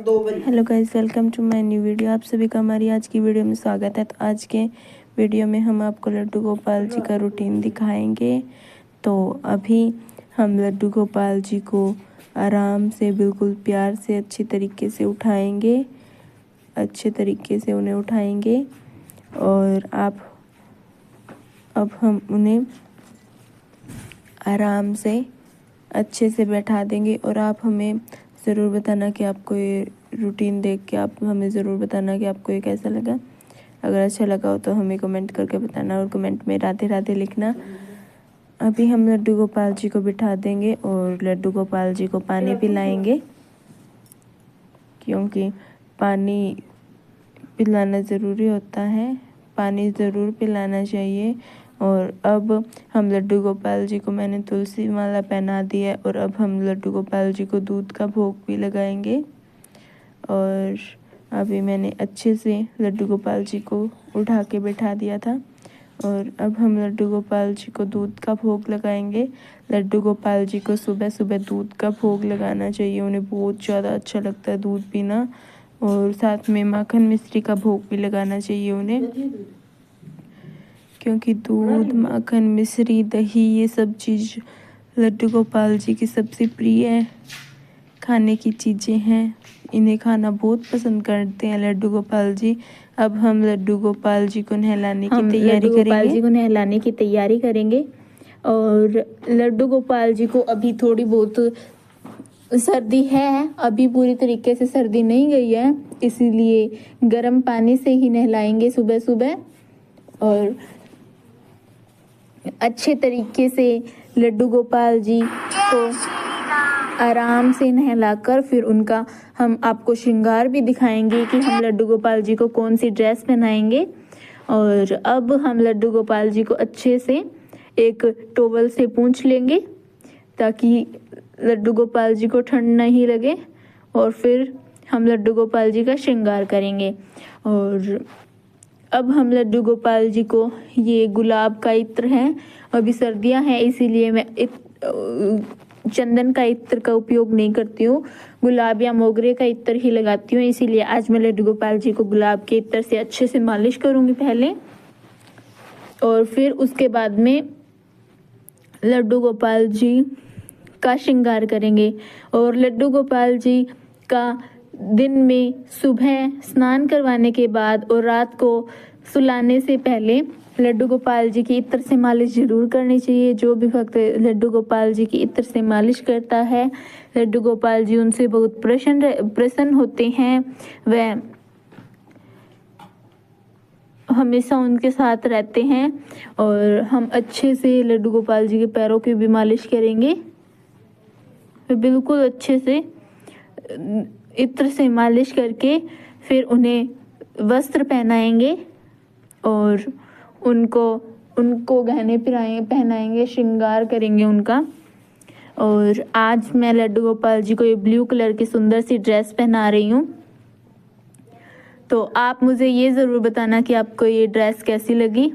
Hello guys, welcome to my new video. आप सभी का हमारी आज की वीडियो में स्वागत है। तो आज के वीडियो में हम आपको लड्डू गोपाल जी का रूटीन दिखाएंगे। तो अभी हम लड्डू गोपाल जी को आराम से, बिल्कुल प्यार से, अच्छी तरीके से उठाएंगे, अच्छे तरीके से उन्हें उठाएंगे। और अब हम उन्हें आराम से अच्छे से बैठा देंगे। और आप हमें ज़रूर बताना कि आपको ये रूटीन देख के आप हमें ज़रूर बताना कि आपको ये कैसा लगा। अगर अच्छा लगा हो तो हमें कमेंट करके बताना और कमेंट में राधे राधे लिखना। अभी हम लड्डू गोपाल जी को बिठा देंगे और लड्डू गोपाल जी को पानी पिलाएंगे, क्योंकि पानी पिलाना ज़रूरी होता है। पानी ज़रूर पिलाना चाहिए। और अब हम लड्डू गोपाल जी को, मैंने तुलसी माला पहना दी है, और अब हम लड्डू गोपाल जी को दूध का भोग भी लगाएंगे। और अभी मैंने अच्छे से लड्डू गोपाल जी को उठा के बैठा दिया था। और अब हम लड्डू गोपाल जी को दूध का भोग लगाएंगे। लड्डू गोपाल जी को सुबह सुबह दूध का भोग लगाना चाहिए। उन्हें बहुत ज़्यादा अच्छा लगता है दूध पीना। और साथ में माखन मिश्री का भोग भी लगाना चाहिए उन्हें, क्योंकि दूध, माखन, मिश्री, दही, ये सब चीज़ लड्डू गोपाल जी की सबसे प्रिय खाने की चीज़ें हैं। इन्हें खाना बहुत पसंद करते हैं लड्डू गोपाल जी। अब हम लड्डू गोपाल जी को नहलाने की तैयारी करेंगे। और लड्डू गोपाल जी को अभी थोड़ी बहुत सर्दी है, अभी पूरी तरीके से सर्दी नहीं गई है, इसीलिए गर्म पानी से ही नहलाएंगे सुबह सुबह। और अच्छे तरीके से लड्डू गोपाल जी को आराम से नहलाकर फिर उनका हम आपको श्रृंगार भी दिखाएंगे कि हम लड्डू गोपाल जी को कौन सी ड्रेस पहनाएंगे। और अब हम लड्डू गोपाल जी को अच्छे से एक टॉवल से पोंछ लेंगे, ताकि लड्डू गोपाल जी को ठंड नहीं लगे। और फिर हम लड्डू गोपाल जी का श्रृंगार करेंगे। और अब हम लड्डू गोपाल जी को, ये गुलाब का इत्र है, अभी सर्दियां हैं इसीलिए मैं चंदन का इत्र का उपयोग नहीं करती हूँ, गुलाब या मोगरे का इत्र ही लगाती हूँ। इसीलिए आज मैं लड्डू गोपाल जी को गुलाब के इत्र से अच्छे से मालिश करूँगी पहले। और फिर उसके बाद में लड्डू गोपाल जी का श्रृंगार करेंगे। और लड्डू गोपाल जी का दिन में सुबह स्नान करवाने के बाद और रात को सुलाने से पहले लड्डू गोपाल जी की इत्र से मालिश जरूर करनी चाहिए। जो भी भक्त लड्डू गोपाल जी की इत्र से मालिश करता है, लड्डू गोपाल जी उनसे बहुत प्रसन्न होते हैं। वह हमेशा उनके साथ रहते हैं। और हम अच्छे से लड्डू गोपाल जी के पैरों की भी मालिश करेंगे, बिल्कुल अच्छे से इत्र से मालिश करके फिर उन्हें वस्त्र पहनाएंगे और उनको गहने पहनाएंगे, श्रृंगार करेंगे उनका। और आज मैं लड्डू गोपाल जी को ये ब्लू कलर की सुंदर सी ड्रेस पहना रही हूँ। तो आप मुझे ये ज़रूर बताना कि आपको ये ड्रेस कैसी लगी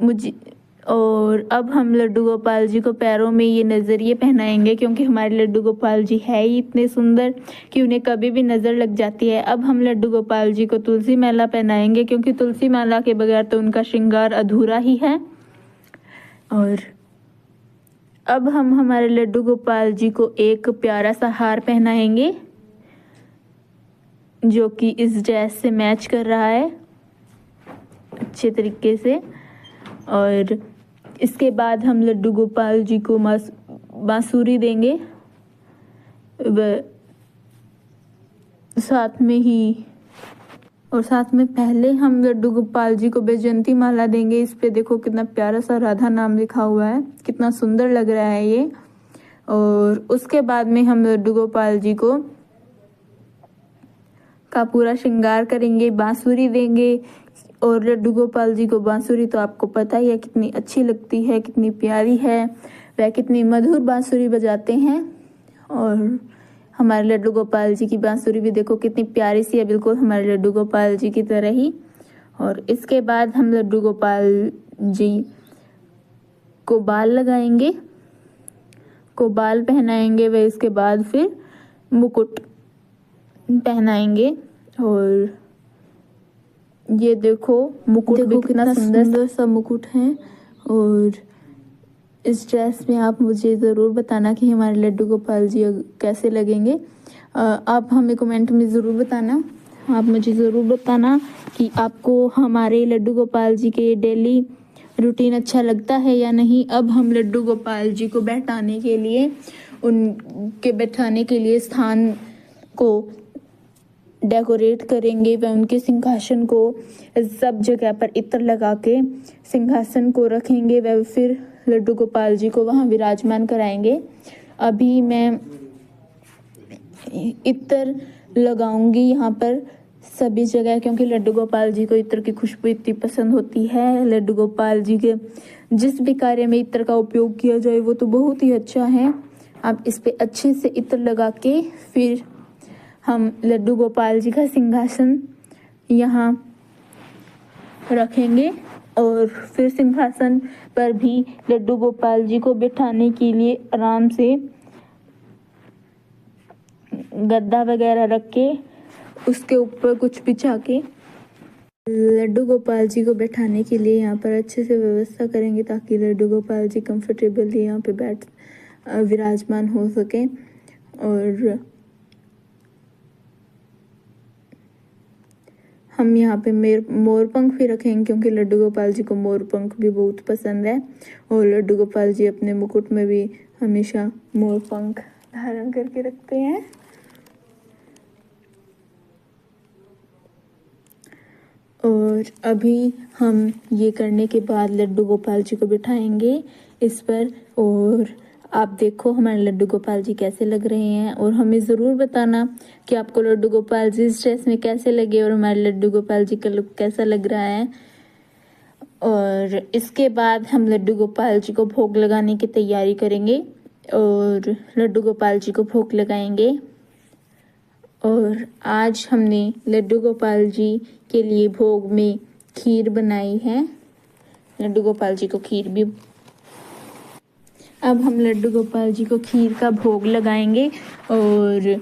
मुझे। और अब हम लड्डू गोपाल जी को पैरों में ये नज़रिए पहनाएंगे, क्योंकि हमारे लड्डू गोपाल जी है ही इतने सुंदर कि उन्हें कभी भी नज़र लग जाती है। अब हम लड्डू गोपाल जी को तुलसी माला पहनाएंगे, क्योंकि तुलसी माला के बगैर तो उनका श्रृंगार अधूरा ही है। और अब हम हमारे लड्डू गोपाल जी को एक प्यारा सा हार पहनाएंगे, जो कि इस ड्रेस से मैच कर रहा है अच्छे तरीके से। और इसके बाद हम लड्डू गोपाल जी को बांसुरी देंगे। साथ में पहले हम लड्डू गोपाल जी को बैजयंती माला देंगे। इस पे देखो कितना प्यारा सा राधा नाम लिखा हुआ है, कितना सुंदर लग रहा है ये। और उसके बाद में हम लड्डू गोपाल जी को का पूरा श्रृंगार करेंगे, बांसुरी देंगे। और लड्डू गोपाल जी को बांसुरी तो आपको पता ही है कितनी अच्छी लगती है, कितनी प्यारी है, वह कितनी मधुर बांसुरी बजाते हैं। और हमारे लड्डू गोपाल जी की बांसुरी भी देखो कितनी प्यारी सी है, बिल्कुल हमारे लड्डू गोपाल जी की तरह ही। और इसके बाद हम लड्डू गोपाल जी को बाल लगाएंगे, को बाल पहनाएंगे व इसके बाद फिर मुकुट पहनाएंगे। और ये देखो मुकुट भी कितना सुंदर सा मुकुट है। और इस ड्रेस में आप मुझे ज़रूर बताना कि हमारे लड्डू गोपाल जी कैसे लगेंगे। आप हमें कमेंट में ज़रूर बताना, आप मुझे ज़रूर बताना कि आपको हमारे लड्डू गोपाल जी के डेली रूटीन अच्छा लगता है या नहीं। अब हम लड्डू गोपाल जी को बैठाने के लिए, उनके बैठाने के लिए स्थान को डेकोरेट करेंगे व उनके सिंहासन को सब जगह पर इत्र लगा के सिंहासन को रखेंगे व फिर लड्डू गोपाल जी को वहाँ विराजमान कराएंगे। अभी मैं इत्र लगाऊंगी यहाँ पर सभी जगह, क्योंकि लड्डू गोपाल जी को इत्र की खुशबू इतनी पसंद होती है। लड्डू गोपाल जी के जिस भी कार्य में इत्र का उपयोग किया जाए वो तो बहुत ही अच्छा है। आप इस पे अच्छे से इत्र लगा के फिर हम लड्डू गोपाल जी का सिंहासन यहाँ रखेंगे और फिर सिंहासन पर भी लड्डू गोपाल जी को बिठाने के लिए आराम से गद्दा वगैरह रख के उसके ऊपर कुछ बिछा के लड्डू गोपाल जी को बैठाने के लिए यहाँ पर अच्छे से व्यवस्था करेंगे ताकि लड्डू गोपाल जी कंफर्टेबली यहाँ पे बैठ विराजमान हो सके। और हम यहाँ पे मोर पंख भी रखेंगे क्योंकि लड्डू गोपाल जी को मोर पंख भी बहुत पसंद है। और लड्डू गोपाल जी अपने मुकुट में भी हमेशा मोर पंख धारण करके रखते हैं। और अभी हम ये करने के बाद लड्डू गोपाल जी को बिठाएंगे इस पर। और आप देखो हमारे लड्डू गोपाल जी कैसे लग रहे हैं और हमें ज़रूर बताना कि आपको लड्डू गोपाल जी इस ड्रेस में कैसे लगे और हमारे लड्डू गोपाल जी का लुक कैसा लग रहा है। और इसके बाद हम लड्डू गोपाल जी को भोग लगाने की तैयारी करेंगे और लड्डू गोपाल जी को भोग लगाएंगे। और आज हमने लड्डू गोपाल जी के लिए भोग में खीर बनाई है। लड्डू गोपाल जी को खीर भी, अब हम लड्डू गोपाल जी को खीर का भोग लगाएंगे। और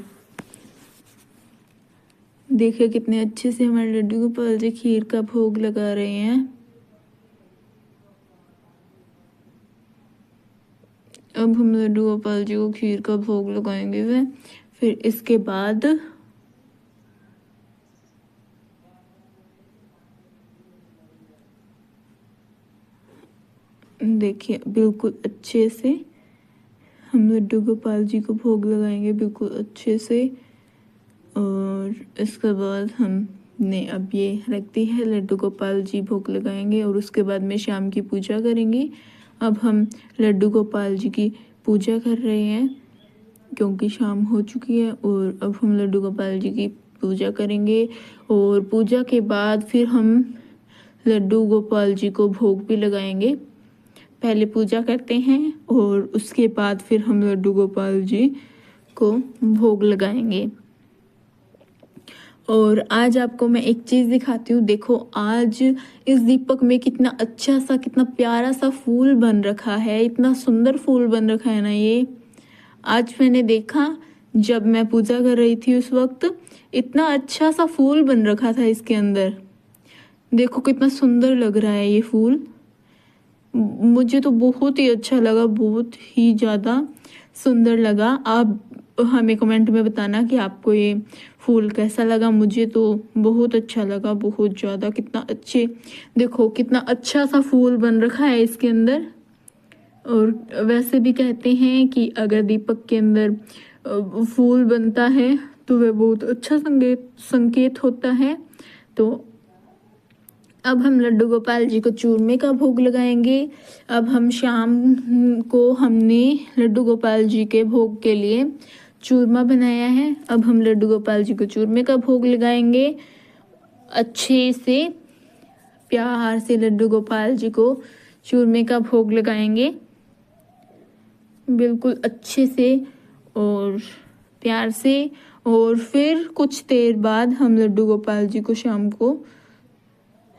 देखिए कितने अच्छे से हमारे लड्डू गोपाल जी खीर का भोग लगा रहे हैं। अब हम लड्डू गोपाल जी को खीर का भोग लगाएंगे वे फिर इसके बाद देखिए बिल्कुल अच्छे से हम लड्डू गोपाल जी को भोग लगाएंगे बिल्कुल अच्छे से। और इसके बाद हमने अब ये रखती है लड्डू गोपाल जी भोग लगाएंगे और उसके बाद में शाम की पूजा करेंगे। अब हम लड्डू गोपाल जी की पूजा कर रहे हैं क्योंकि शाम हो चुकी है। और अब हम लड्डू गोपाल जी की पूजा करेंगे और पूजा के बाद फिर हम लड्डू गोपाल जी को भोग भी लगाएंगे। पहले पूजा करते हैं और उसके बाद फिर हम लड्डू गोपाल जी को भोग लगाएंगे। और आज आपको मैं एक चीज़ दिखाती हूँ। देखो आज इस दीपक में कितना अच्छा सा कितना प्यारा सा फूल बन रखा है, इतना सुंदर फूल बन रखा है ना। ये आज मैंने देखा जब मैं पूजा कर रही थी उस वक्त इतना अच्छा सा फूल बन रखा था इसके अंदर। देखो कितना सुंदर लग रहा है ये फूल, मुझे तो बहुत ही अच्छा लगा, बहुत ही ज़्यादा सुंदर लगा। आप हमें कमेंट में बताना कि आपको ये फूल कैसा लगा। मुझे तो बहुत अच्छा लगा, बहुत ज़्यादा। कितना अच्छे, देखो कितना अच्छा सा फूल बन रखा है इसके अंदर। और वैसे भी कहते हैं कि अगर दीपक के अंदर फूल बनता है तो वह बहुत अच्छा संकेत होता है। तो अब हम लड्डू गोपाल जी को चूरमे का भोग लगाएंगे। अब हम शाम को हमने लड्डू गोपाल जी के भोग के लिए चूरमा बनाया है। अब हम लड्डू गोपाल जी को चूरमे का भोग लगाएंगे। अच्छे से प्यार से लड्डू गोपाल जी को चूरमे का भोग लगाएंगे बिल्कुल अच्छे से और प्यार से। और फिर कुछ देर बाद हम लड्डू गोपाल जी को शाम को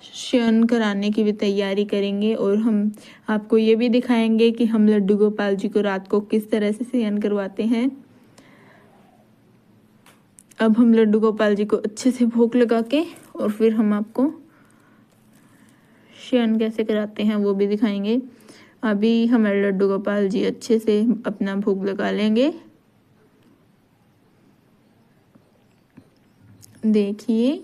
शयन कराने की भी तैयारी करेंगे। और हम आपको ये भी दिखाएंगे कि हम लड्डू गोपाल जी को रात को किस तरह से शयन करवाते हैं। अब हम लड्डू गोपाल जी को अच्छे से भोग लगा के और फिर हम आपको शयन कैसे कराते हैं वो भी दिखाएंगे। अभी हमारे लड्डू गोपाल जी अच्छे से अपना भोग लगा लेंगे। देखिए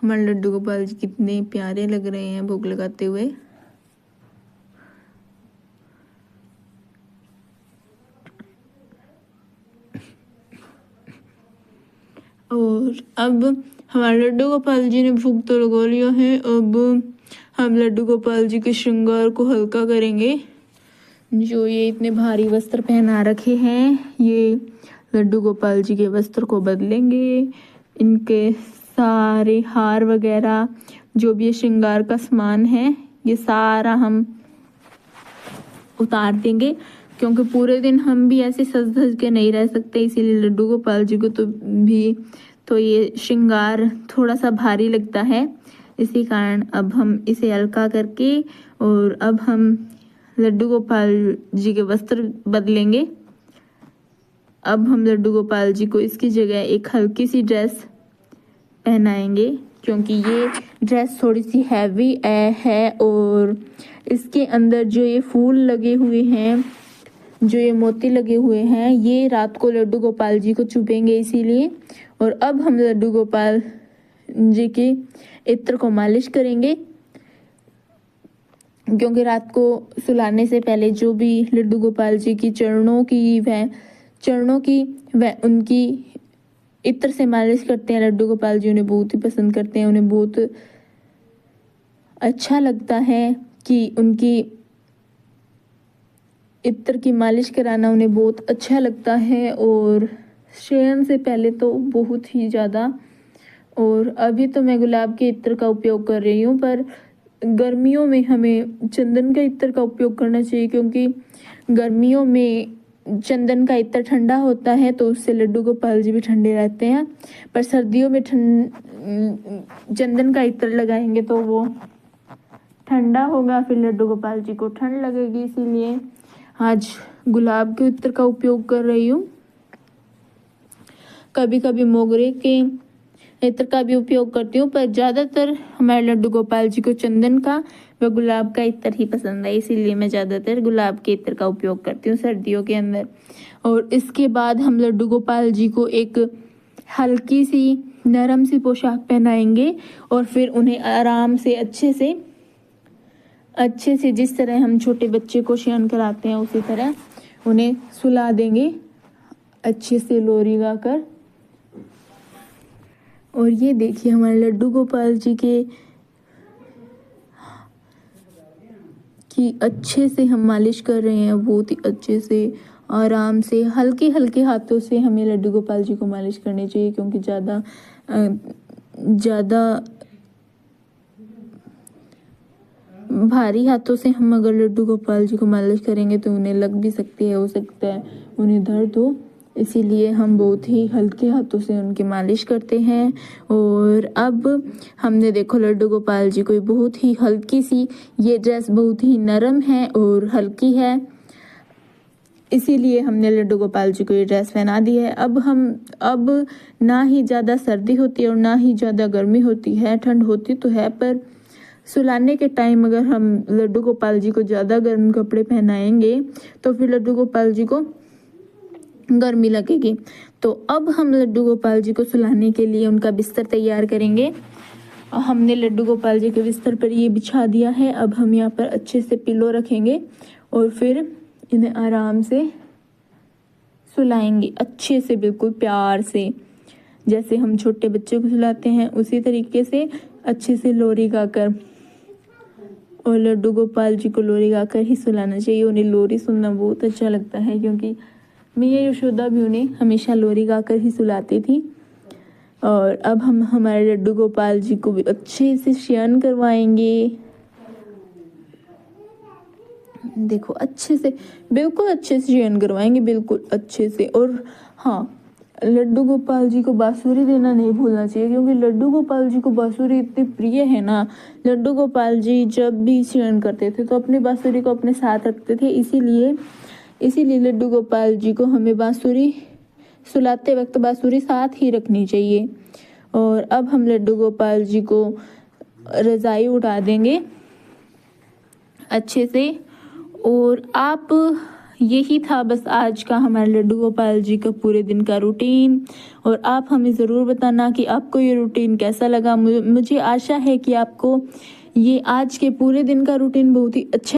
हमारे लड्डू गोपाल जी कितने प्यारे लग रहे हैं भोग लगाते हुए। और अब हमारे लड्डू गोपाल जी ने भोग तो लगा लिया है। अब हम लड्डू गोपाल जी के श्रृंगार को हल्का करेंगे। जो ये इतने भारी वस्त्र पहना रखे हैं, ये लड्डू गोपाल जी के वस्त्र को बदलेंगे। इनके सारे हार वगैरह जो भी ये श्रृंगार का सामान है, ये सारा हम उतार देंगे, क्योंकि पूरे दिन हम भी ऐसे सज धज के नहीं रह सकते। इसीलिए लड्डू गोपाल जी को तो ये श्रृंगार थोड़ा सा भारी लगता है। इसी कारण अब हम इसे हल्का करके और अब हम लड्डू गोपाल जी के वस्त्र बदलेंगे। अब हम लड्डू गोपाल जी को इसकी जगह एक हल्की सी ड्रेस पहनाएंगे, क्योंकि ये ड्रेस थोड़ी सी हैवी है और इसके अंदर जो ये फूल लगे हुए हैं, जो ये मोती लगे हुए हैं, ये रात को लड्डू गोपाल जी को चुभेंगे इसीलिए। और अब हम लड्डू गोपाल जी की इत्र को मालिश करेंगे, क्योंकि रात को सुलाने से पहले जो भी लड्डू गोपाल जी की चरणों की व उनकी इत्र से मालिश करते हैं। लड्डू गोपाल जी उन्हें बहुत ही पसंद करते हैं। उन्हें बहुत अच्छा लगता है कि उनकी इत्र की मालिश कराना उन्हें बहुत अच्छा लगता है। और शयन से पहले तो बहुत ही ज़्यादा। और अभी तो मैं गुलाब के इत्र का उपयोग कर रही हूँ, पर गर्मियों में हमें चंदन का इत्र का उपयोग करना चाहिए, क्योंकि गर्मियों में चंदन का इत्र ठंडा होता है, तो उससे लड्डू गोपाल जी भी ठंडे रहते हैं। पर सर्दियों में चंदन का इत्र लगाएंगे तो वो ठंडा होगा, फिर लड्डू गोपाल जी को ठंड लगेगी। इसीलिए आज गुलाब के इत्र का उपयोग कर रही हूँ। कभी कभी मोगरे के इत्र का भी उपयोग करती हूँ, पर ज़्यादातर हमारे लड्डू गोपाल जी को चंदन का व गुलाब का इत्र ही पसंद है। इसीलिए मैं ज़्यादातर गुलाब के इत्र का उपयोग करती हूँ सर्दियों के अंदर। और इसके बाद हम लड्डू गोपाल जी को एक हल्की सी नरम सी पोशाक पहनाएंगे और फिर उन्हें आराम से अच्छे से जिस तरह हम छोटे बच्चे को शयन कराते हैं उसी तरह उन्हें सुला देंगे अच्छे से लोरी गाकर। और ये देखिए हमारे लड्डू गोपाल जी की अच्छे से हम मालिश कर रहे हैं, बहुत ही अच्छे से आराम से हल्के हल्के हाथों से हमें लड्डू गोपाल जी को मालिश करनी चाहिए, क्योंकि ज़्यादा भारी हाथों से हम अगर लड्डू गोपाल जी को मालिश करेंगे तो उन्हें लग भी सकती है, हो सकता है उन्हें दर्द हो। इसीलिए हम बहुत ही हल्के हाथों से उनकी मालिश करते हैं। और अब हमने देखो लड्डू गोपाल जी को बहुत ही हल्की सी, ये ड्रेस बहुत ही नरम है और हल्की है, इसीलिए हमने लड्डू गोपाल जी को ये ड्रेस पहना दी है। अब ना ही ज़्यादा सर्दी होती है और ना ही ज़्यादा गर्मी होती है, ठंड होती तो है, पर सुलाने के टाइम अगर हम लड्डू गोपाल जी को ज़्यादा गर्म कपड़े पहनाएंगे तो फिर लड्डू गोपाल जी को गर्मी लगेगी। तो अब हम लड्डू गोपाल जी को सुलाने के लिए उनका बिस्तर तैयार करेंगे। हमने लड्डू गोपाल जी के बिस्तर पर ये बिछा दिया है। अब हम यहाँ पर अच्छे से पिलो रखेंगे और फिर इन्हें आराम से सुलाएंगे, अच्छे से बिल्कुल प्यार से, जैसे हम छोटे बच्चे को सुलाते हैं उसी तरीके से अच्छे से लोरी गाकर। और लड्डू गोपाल जी को लोरी गाकर ही सुलाना चाहिए। उन्हें लोरी सुनना बहुत अच्छा लगता है, क्योंकि मैया यशोदा भी उन्हें हमेशा लोरी गाकर ही सुलाती थी। और अब हम हमारे लड्डू गोपाल जी को भी अच्छे से शयन करवाएंगे। देखो अच्छे से, बिल्कुल अच्छे से शयन करवाएंगे, बिल्कुल अच्छे से। और हाँ, लड्डू गोपाल जी को बांसुरी देना नहीं भूलना चाहिए, क्योंकि लड्डू गोपाल जी को बांसुरी इतनी प्रिय है ना। लड्डू गोपाल जी जब भी शयन करते थे तो अपनी बांसुरी को अपने साथ रखते थे, इसीलिए लड्डू गोपाल जी को हमें बांसुरी सुलाते वक्त बांसुरी साथ ही रखनी चाहिए। और अब हम लड्डू गोपाल जी को रज़ाई उड़ा देंगे अच्छे से। और आप यही था बस आज का हमारे लड्डू गोपाल जी का पूरे दिन का रूटीन। और आप हमें ज़रूर बताना कि आपको ये रूटीन कैसा लगा। मुझे आशा है कि आपको ये आज के पूरे दिन का रूटीन बहुत ही अच्छा